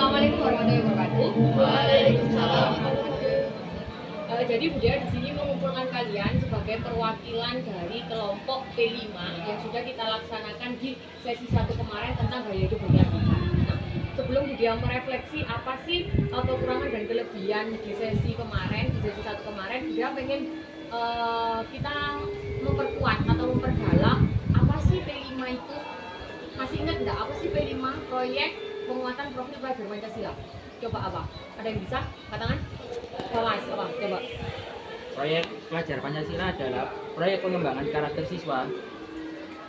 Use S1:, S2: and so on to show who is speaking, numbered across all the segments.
S1: Assalamualaikum warahmatullahi wabarakatuh.
S2: Waalaikumsalam.
S1: Jadi Budaya di sini mengumpulkan kalian sebagai perwakilan dari kelompok P5 yang sudah kita laksanakan di sesi 1 kemarin tentang gaya hidup berkelanjutan. Nah, sebelum Budaya merefleksi apa sih kekurangan dan kelebihan di sesi kemarin, di sesi 1 kemarin, Budaya pengen kita memperkuat atau memperdalam apa sih P5 itu. Masih ingat nggak apa sih P5? Proyek penguatan profil pelajar Pancasila. Coba apa? Ada yang bisa? Katakan? Mas, apa? Coba.
S2: Proyek Pelajar Pancasila adalah proyek pengembangan karakter siswa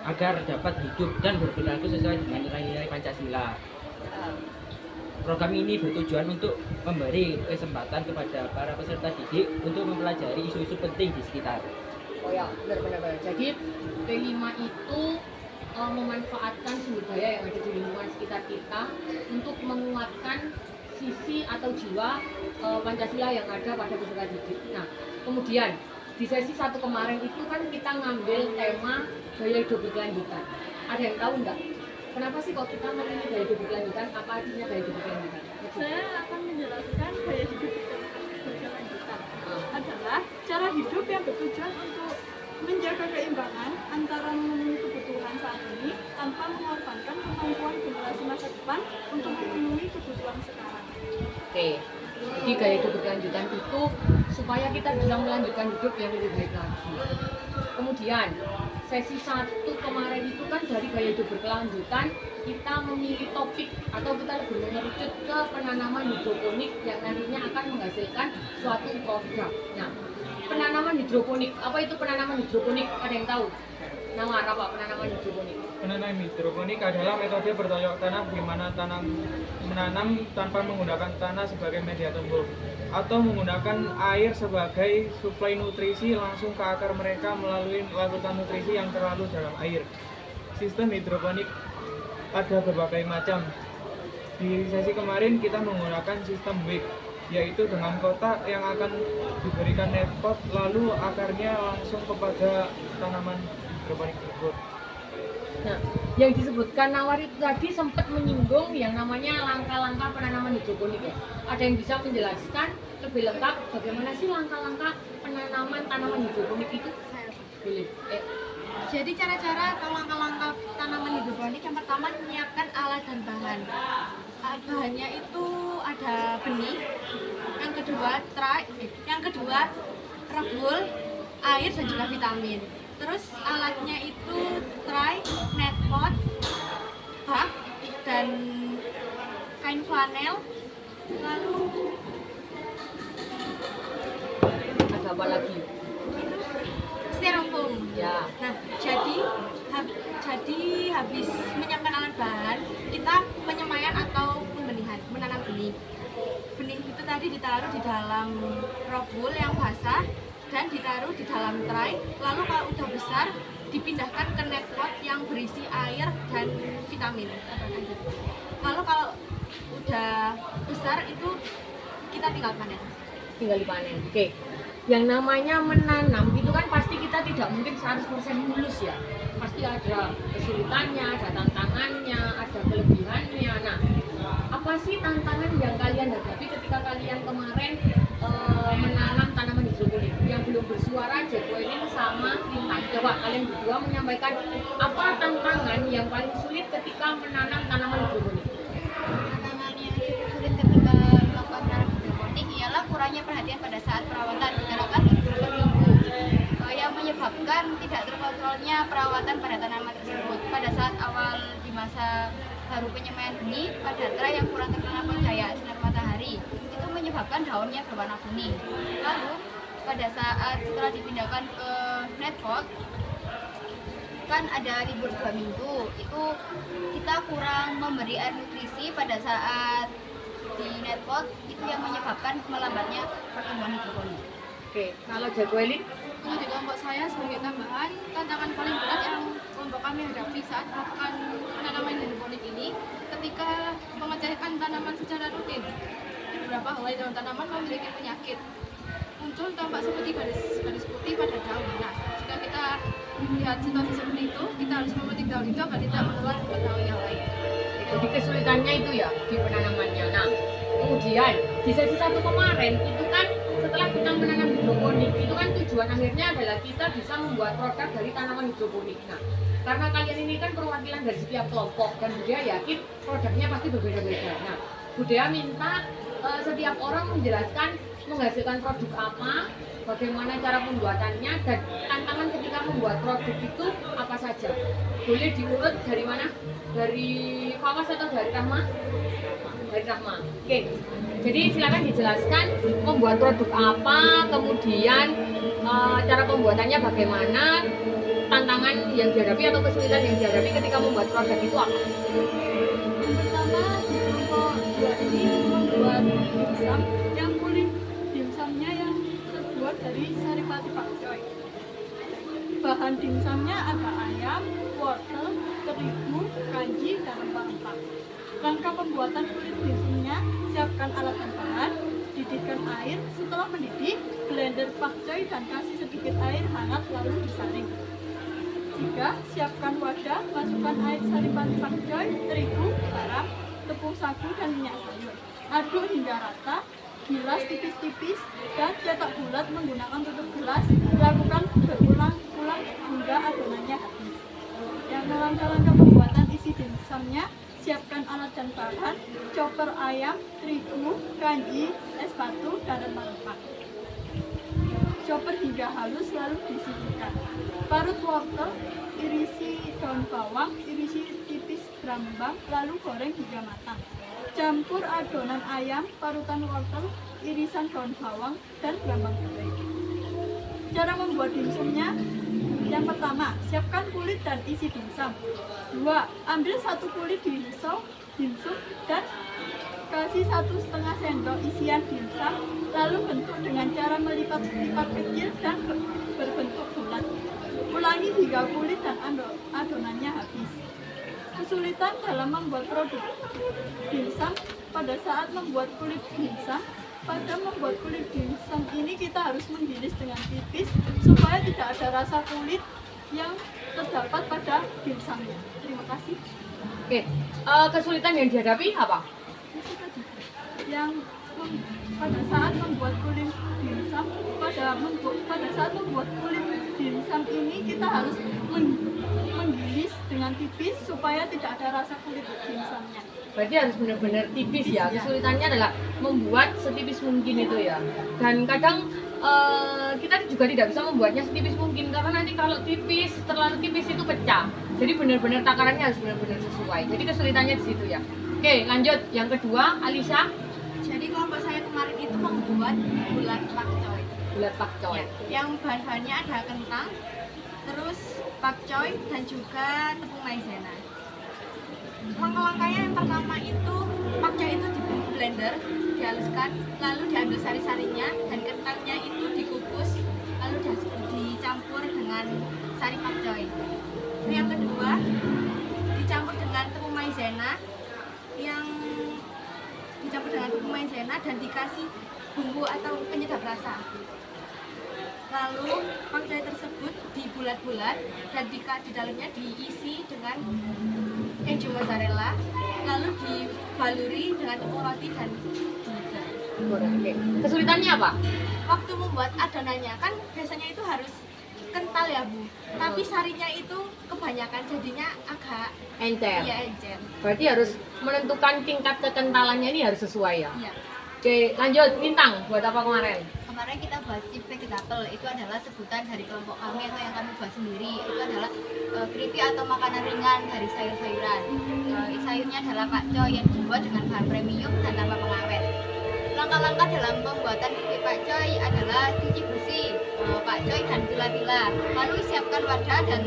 S2: agar dapat hidup dan berperilaku sesuai dengan nilai-nilai Pancasila. Program ini bertujuan untuk memberi kesempatan kepada para peserta didik untuk mempelajari isu-isu penting di sekitar.
S1: Oh ya, benar-benar. Jadi P5 itu memanfaatkan sumber daya yang ada di lingkungan sekitar kita untuk menguatkan sisi atau jiwa Pancasila yang ada pada peserta didik. Nah, kemudian di sesi 1 kemarin itu kan kita ngambil tema gaya hidup berkelanjutan. Ada yang tahu nggak? Kenapa sih kok kita memilih gaya hidup berkelanjutan? Apa artinya gaya hidup berkelanjutan?
S3: Saya akan menjelaskan gaya hidup berkelanjutan adalah cara hidup yang bertujuan untuk menjaga keimbangan antara memenuhi kebutuhan saat ini tanpa mengorbankan kemampuan generasi masa depan untuk memenuhi kebutuhan sekarang.
S1: Oke, jadi gaya hidup berkelanjutan itu supaya kita bisa melanjutkan hidup yang lebih baik lagi. Kemudian sesi 1 kemarin itu kan dari gaya hidup berkelanjutan kita memilih topik atau kita lebih mengerucut ke penanaman hidroponik yang nantinya akan menghasilkan suatu produk. Nah, penanaman hidroponik, apa itu penanaman hidroponik? Ada yang tahu? Nama apa penanaman hidroponik?
S4: Penanaman hidroponik adalah metode bercocok tanam di mana menanam tanpa menggunakan tanah sebagai media tumbuh atau menggunakan air sebagai suplai nutrisi langsung ke akar mereka melalui larutan nutrisi yang terlalu dalam air. Sistem hidroponik ada berbagai macam. Di sesi kemarin kita menggunakan sistem WIC, yaitu dengan kotak yang akan diberikan netpot lalu akarnya langsung kepada tanaman hidroponik tersebut.
S1: Nah, yang disebutkan Nawar itu tadi sempat menyinggung yang namanya langkah-langkah penanaman hidroponik ya. Ada yang bisa menjelaskan lebih lengkap bagaimana sih langkah-langkah penanaman tanaman hidroponik itu? Boleh.
S3: Jadi cara-cara atau langkah-langkah tanaman hidroponik yang pertama menyiapkan alat dan bahan. Bahannya itu ada benih, yang kedua rebul, air dan juga vitamin. Terus alatnya itu tray, netpot, bak, dan kain flanel. Lalu
S1: Ada apa lagi?
S3: styrofoam.
S1: Ya.
S3: Nah, jadi habis menyiapkan alat bahan, kita penyemaian atau pembenihan, menanam benih. Benih itu tadi ditaruh di dalam rebul yang basah dan ditaruh di dalam tray. Lalu kalau udah besar, dipindahkan ke netpot yang berisi air dan vitamin. Lalu kalau udah besar itu kita tinggal panen.
S1: Tinggal dipanen. Oke. Yang namanya menanam itu kan pasti kita tidak mungkin 100% mulus ya. Pasti ada kesulitannya, ada tantangannya, ada kelebihannya. Nah, apa sih tantangan yang kalian hadapi ketika kalian kemarin menanam tanaman hidroponik? Yang belum bersuara Jacqueline sama Lintang. Coba kalian berdua menyampaikan apa tantangan yang paling sulit ketika menanam tanaman hidroponik?
S5: Tantangan yang cukup sulit ketika melakukan tanam hidroponik ialah kurangnya perhatian pada saat perawatan dikarenakan beberapa minggu yang menyebabkan tidak terkontrolnya perawatan pada tanaman tersebut. Pada saat awal di masa baru penyemaian benih pada tray yang kurang terkena pencahayaan sinar matahari itu menyebabkan daunnya berwarna kuning. Lalu pada saat setelah dipindahkan ke netpot kan ada libur 2 minggu, itu kita kurang memberi air nutrisi pada saat di netpot, itu yang menyebabkan melambatnya pertumbuhan hidroponik.
S1: Oke, kalau Jacqueline?
S3: Kalau di kelompok saya sebagai tambahan, tantangan paling berat yang kelompok kami hadapi saat melakukan penanaman hidroponik ini ketika pengecekan tanaman secara rutin. Beberapa helai daun tanaman memiliki penyakit. Muncul tampak seperti garis putih pada daun. Nah, jika kita melihat situasi seperti itu, kita harus memetik daun itu agar tidak menular ke daun yang lain.
S1: Jadi kesulitannya itu ya di penanamannya. Nah, kemudian di sesi 1 kemarin itu kan setelah kita menanam hidroponik itu kan tujuan akhirnya adalah kita bisa membuat produk dari tanaman hidroponik. Nah, karena kalian ini kan perwakilan dari setiap kelompok dan Budaya yakin produknya pasti berbeda-beda. Nah, Budaya minta setiap orang menjelaskan menghasilkan produk apa, bagaimana cara pembuatannya, dan tantangan ketika membuat produk itu apa saja. Boleh diurut dari mana? Dari Fawas atau dari Rahma? Dari Rahma. Oke. Jadi silakan dijelaskan membuat produk apa, kemudian cara pembuatannya bagaimana, tantangan yang dihadapi atau kesulitan yang dihadapi ketika membuat produk itu apa?
S6: Yang pertama di kelompok 2 ini membuat dimsum yang kulit dimsumnya yang terbuat dari saripati pakcoy. Bahan dimsumnya ada ayam, wortel, terigu, kanji, dan rempah-rempah. Langkah pembuatan kulit dimsumnya, siapkan alat dan bahan, didihkan air, setelah mendidih, blender pakcoy dan kasih sedikit air hangat lalu disaring. 3. Siapkan wadah, masukkan air saripati pakcoy, terigu, garam, tepung sagu, dan minyak sayur. Aduk hingga rata, bilas tipis-tipis, dan cetak bulat menggunakan tutup gelas. Lakukan berulang-ulang hingga adonannya habis. Yang langkah-langkah pembuatan isi dimsumnya, siapkan alat dan bahan, chopper ayam, terigu, kanji, es batu, dan rempah-rempah. Chopper hingga halus lalu disisihkan. Parut wortel, irisi daun bawang, irisi tipis brambang, lalu goreng hingga matang. Campur adonan ayam, parutan wortel, irisan daun bawang, dan brambang goreng. Cara membuat dimsumnya, yang pertama, siapkan kulit dan isi dimsum. 2. Ambil 1 kulit dimsum dan kasih 1,5 sendok isian dimsum, lalu bentuk dengan cara melipat-lipat kecil dan berbentuk bulat. Ulangi hingga kulit dan adonannya habis. Kesulitan dalam membuat produk dimsum pada saat membuat kulit dimsum. Pada membuat kulit dimsum ini kita harus menggiris dengan tipis supaya tidak ada rasa kulit yang terdapat pada dimsumnya. Terima kasih.
S1: Oke, kesulitan yang dihadapi apa?
S6: Pada saat membuat kulit dimsum, pada saat membuat kulit dimsum ini kita harus menggiris dengan tipis supaya tidak ada rasa kulit dimsumnya.
S1: Berarti harus benar-benar tipis ya. Kesulitannya adalah membuat setipis mungkin itu ya. Dan kadang kita juga tidak bisa membuatnya setipis mungkin karena nanti kalau tipis, terlalu tipis itu pecah. Jadi benar-benar takarannya harus benar-benar sesuai. Jadi kesulitannya di situ ya. Oke, lanjut. Yang kedua, Alisa.
S3: Jadi kelompok saya kemarin itu membuat bulat pakcoy.
S1: Bulat pakcoy.
S3: Ya, yang bahan-bahannya ada kentang, terus pakcoy dan juga tepung maizena. Langkah-langkahnya yang pertama itu pakcoy itu di blender, dihaluskan, lalu diambil sari-sarinya dan kentangnya itu dikukus, lalu dicampur dengan sari pakcoy. Yang kedua dicampur dengan tepung maizena, dan dikasih bumbu atau penyedap rasa. Lalu pakcoy tersebut dibulat-bulat dan di dalamnya diisi dengan keju mozzarella, lalu dibaluri dengan tepung roti dan digoreng.
S1: Oke. Kesulitannya apa?
S3: Waktu membuat adonannya kan biasanya itu harus kental ya Bu, tapi sarinya itu kebanyakan jadinya agak
S1: Encer.
S3: iya encer.
S1: Berarti harus menentukan tingkat kekentalannya ini harus sesuai ya.
S3: Iya.
S1: Oke, lanjut. Lintang, buat apa kemarin?
S5: Kemarin kita buat chip vegetable, itu adalah sebutan dari kelompok kami atau yang kami buat sendiri. Itu adalah keripik atau makanan ringan dari sayur-sayuran. Sayurnya adalah pakcoy yang dibuat dengan bahan premium dan tanpa pengawet. Langkah-langkah dalam pembuatan keripik pakcoy adalah cuci bersih pakcoy dan bila-bila. Lalu siapkan wadah dan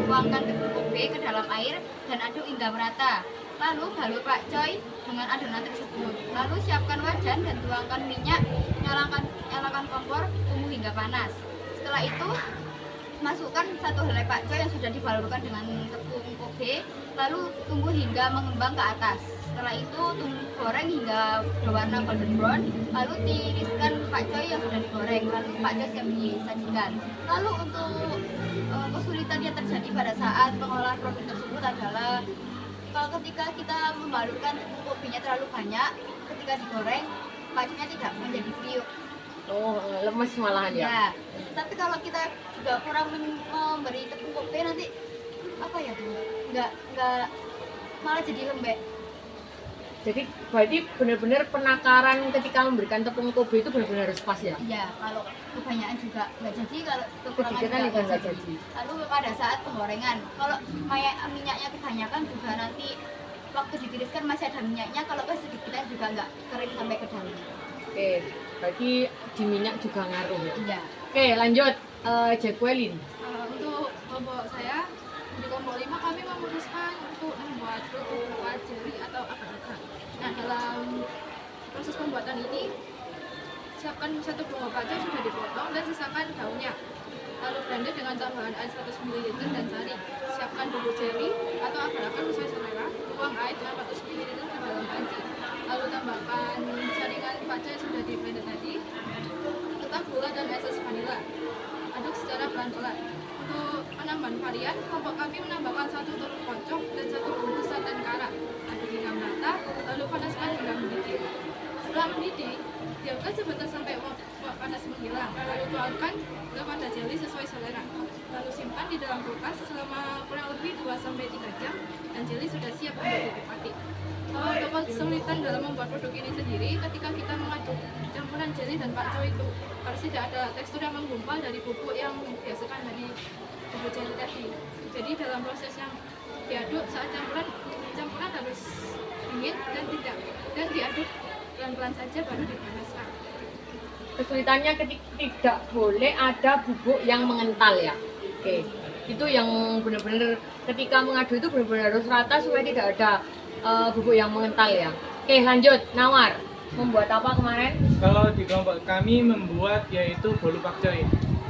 S5: tuangkan tepung kobe ke dalam air dan aduk hingga merata. Lalu balur pakcoy dengan adonan tersebut. Lalu siapkan wajan dan tuangkan minyak, nyalakan kompor, tunggu hingga panas. Setelah itu masukkan 1 helai pakcoy yang sudah dibalurkan dengan tepung kobe, lalu tunggu hingga mengembang ke atas. Setelah itu goreng hingga berwarna golden brown, lalu tiriskan pakcoy yang sudah digoreng, lalu pakcoy siap disajikan. Lalu untuk kesulitan yang terjadi pada saat pengolahan produk tersebut adalah Kalau ketika kita membalurkan tepung kopinya terlalu banyak, ketika digoreng pakcoynya tidak menjadi kriuk.
S1: Oh, lemes malahan ya.
S5: Ya, tapi kalau kita juga kurang memberi tepung kopi nanti apa ya tuh? Nggak malah jadi lembek.
S1: Jadi berarti benar-benar penakaran ketika memberikan tepung Kobe itu benar-benar harus pas ya.
S5: Iya, kalau kebanyakan juga nggak jadi, kalau kekurangan
S1: Sedikit kan juga nggak jadi.
S5: Lalu pada saat penggorengan, kalau minyaknya kebanyakan juga nanti waktu ditiriskan masih ada minyaknya, kalau kesedikitan juga nggak kering sampai ke dalam.
S1: Oke, berarti di minyak juga ngaruh ya.
S5: Iya.
S1: Oke, lanjut. Jacqueline.
S3: Untuk kelompok saya di kelompok 5 kami memutuskan untuk membuat kerupuk jeli atau agar-agar. Nah, dalam proses pembuatan ini siapkan satu bunga pakcoy sudah dipotong dan sisakan daunnya. Lalu blender dengan tambahan air 100 ml dan sari. Siapkan bubuk jeli atau agar-agar sesuai selera. Tuang air dengan 400 ml ke dalam panci. Lalu tambahkan saringan pakcoy yang sudah di blender tadi, serta gula dan eses vanila. Aduk secara pelan-pelan. Untuk penambahan varian, kelompok kami menambahkan 1 telur kocok dan 1 bungkus santan kara. Aduk hingga merata, lalu panaskan hingga mendidih. Setelah mendidih, diamkan sebentar sampai uap panas menghilang. Lalu tuangkan gula pada jeli sesuai selera. Lalu simpan di dalam kulkas selama kurang lebih 2-3 jam dan jeli sudah siap untuk dinikmati. Untuk kesulitan dalam membuat produk ini sendiri, ketika kita mengaduk campuran jeli dan pakcoy itu harus tidak ada tekstur yang menggumpal dari bubuk yang biasakan dari bubuk jeli tadi. Jadi dalam proses yang diaduk saat campuran harus dingin dan diaduk pelan-pelan saja baru dipanaskan.
S1: Kesulitannya ketika tidak boleh ada bubuk yang mengental ya. Oke, itu yang benar-benar ketika mengaduk itu benar-benar harus rata supaya tidak ada bubuk yang mengental ya. Oke, lanjut. Nawar, membuat apa kemarin?
S4: Kalau di kelompok kami membuat yaitu bolu pakcoy.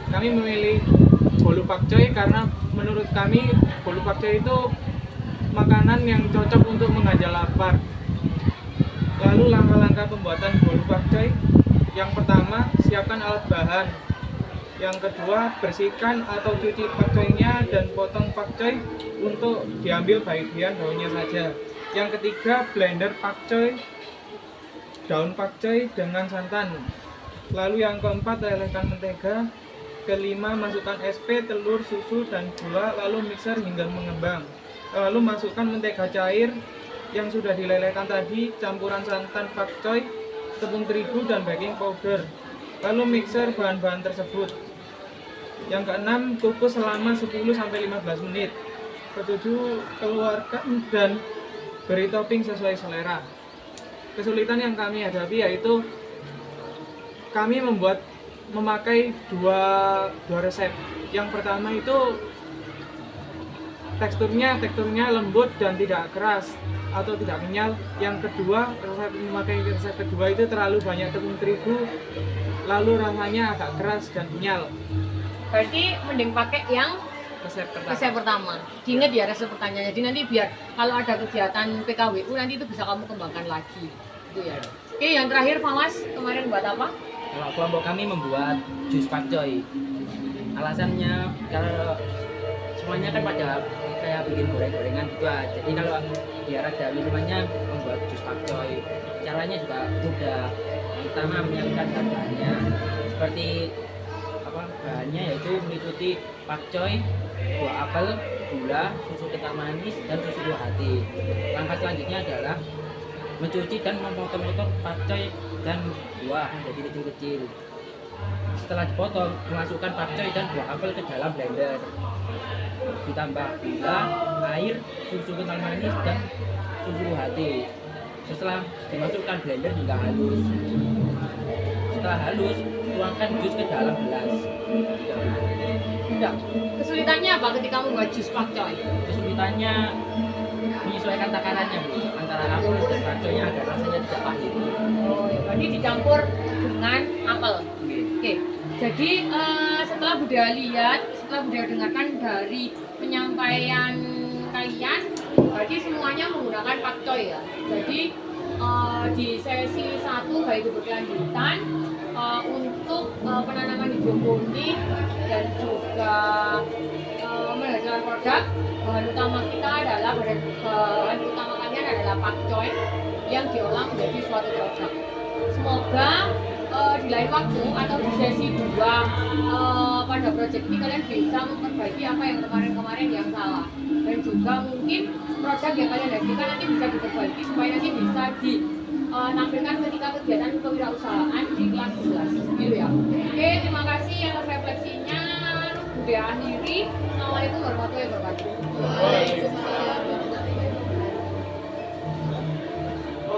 S4: Kami memilih bolu pakcoy karena menurut kami bolu pakcoy itu makanan yang cocok untuk mengajak lapar. Lalu langkah-langkah pembuatan bolu pakcoy. Yang pertama, siapkan alat bahan. Yang kedua, bersihkan atau cuci pakcoynya dan potong pakcoy untuk diambil bagian daunnya saja. Yang ketiga, blender pakcoy, daun pakcoy dengan santan. Lalu yang keempat, lelehkan mentega. Kelima, masukkan SP, telur, susu, dan gula, lalu mixer hingga mengembang. Lalu masukkan mentega cair yang sudah dilelehkan tadi, campuran santan pakcoy, tepung terigu, dan baking powder. Lalu mixer bahan-bahan tersebut. Yang keenam, kukus selama 10-15 menit. Ketujuh, keluarkan dan beri topping sesuai selera. Kesulitan yang kami hadapi yaitu kami memakai dua resep. Yang pertama itu teksturnya lembut dan tidak keras atau tidak kenyal. Yang kedua, resep kedua itu terlalu banyak tepung terigu, lalu rasanya agak keras dan kenyal.
S1: Berarti mending pakai yang resep pertama. Diingat ya resep pertanyaan. Jadi nanti biar kalau ada kegiatan PKWU nanti itu bisa kamu kembangkan lagi. Itu ya. Oke, yang terakhir Fawas kemarin buat apa?
S2: Kalau kelompok kami membuat jus pakcoy. Alasannya kalau semuanya kan pada kayak bikin goreng-gorengan gitu aja. Jadi kalau biar ada minumannya membuat jus pakcoy. Caranya juga mudah. Yang pertama menyiapkan bahannya. Seperti bahannya yaitu meliputi pakcoy, buah apel, gula, susu kental manis, dan susu buah hati. Langkah selanjutnya adalah mencuci dan memotong-potong pakcoy dan buah menjadi kecil-kecil. Setelah dipotong, memasukkan pakcoy dan buah apel ke dalam blender. Ditambah gula, air, susu kental manis, dan susu buah hati. Setelah dimasukkan blender hingga halus. Setelah halus, tuangkan jus ke dalam gelas.
S1: Enggak. Kesulitannya apa ketika membuat jus pakcoy?
S2: Kesulitannya menyesuaikan takarannya, Bu, antara apel dan pakcoynya agar rasanya tidak pahit.
S1: Oh, ya, berarti dicampur dengan apel. Oke. Jadi setelah Budaya lihat, setelah Budaya dengarkan dari penyampaian kalian, berarti semuanya menggunakan pakcoy ya. Jadi di sesi 1 baik berkelanjutan untuk penanaman hidroponik dan juga pembuatan produk, bahan utama kita adalah bahan utama kalian adalah pakcoy yang diolah menjadi suatu produk. Semoga di lain waktu atau di sesi 2 pada proyek ini kalian bisa memperbaiki apa yang kemarin-kemarin yang salah, dan juga mungkin produk yang kalian hasilkan nanti bisa diperbaiki supaya nanti bisa ditampilkan ketika kegiatan kewirausahaan di kelas 11 gitu ya. Oke, terima kasih yang refleksinya udah akhiri. Assalamualaikum warahmatullahi wabarakatuh.